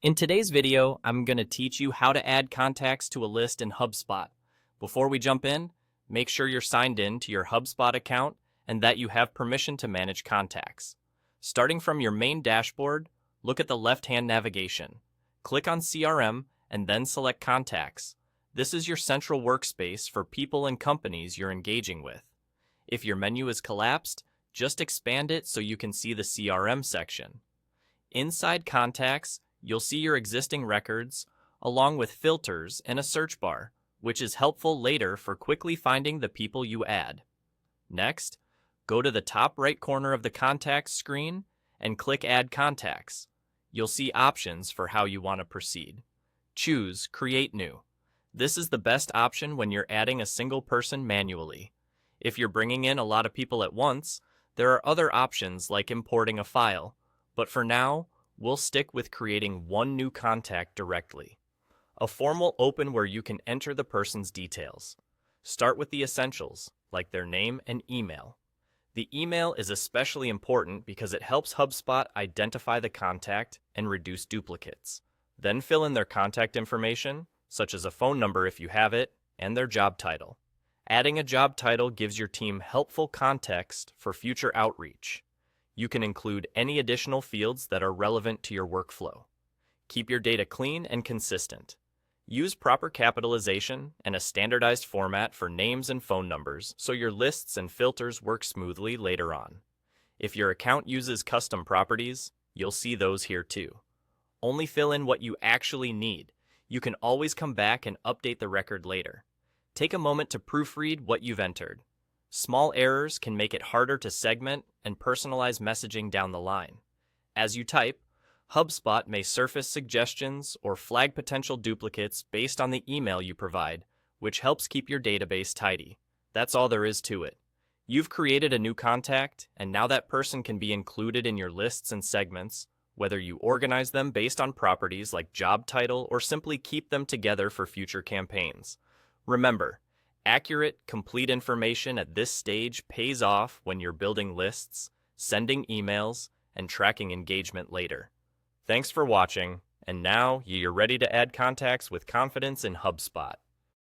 In today's video, I'm going to teach you how to add contacts to a list in HubSpot. Before we jump in, make sure you're signed in to your HubSpot account and that you have permission to manage contacts. Starting from your main dashboard, look at the left-hand navigation. Click on CRM and then select Contacts. This is your central workspace for people and companies you're engaging with. If your menu is collapsed, just expand it so you can see the CRM section. Inside Contacts, you'll see your existing records, along with filters and a search bar, which is helpful later for quickly finding the people you add. Next, go to the top right corner of the Contacts screen and click Add Contacts. You'll see options for how you want to proceed. Choose Create New. This is the best option when you're adding a single person manually. If you're bringing in a lot of people at once, there are other options like importing a file, but for now, we'll stick with creating one new contact directly. A form will open where you can enter the person's details. Start with the essentials, like their name and email. The email is especially important because it helps HubSpot identify the contact and reduce duplicates. Then fill in their contact information, such as a phone number if you have it, and their job title. Adding a job title gives your team helpful context for future outreach. You can include any additional fields that are relevant to your workflow. Keep your data clean and consistent. Use proper capitalization and a standardized format for names and phone numbers so your lists and filters work smoothly later on. If your account uses custom properties, you'll see those here too. Only fill in what you actually need. You can always come back and update the record later. Take a moment to proofread what you've entered. Small errors can make it harder to segment and personalize messaging down the line. As you type, HubSpot may surface suggestions or flag potential duplicates based on the email you provide, which helps keep your database tidy. That's all there is to it. You've created a new contact, and now that person can be included in your lists and segments, whether you organize them based on properties like job title or simply keep them together for future campaigns. Remember, accurate, complete information at this stage pays off when you're building lists, sending emails, and tracking engagement later. Thanks for watching, and now you're ready to add contacts with confidence in HubSpot.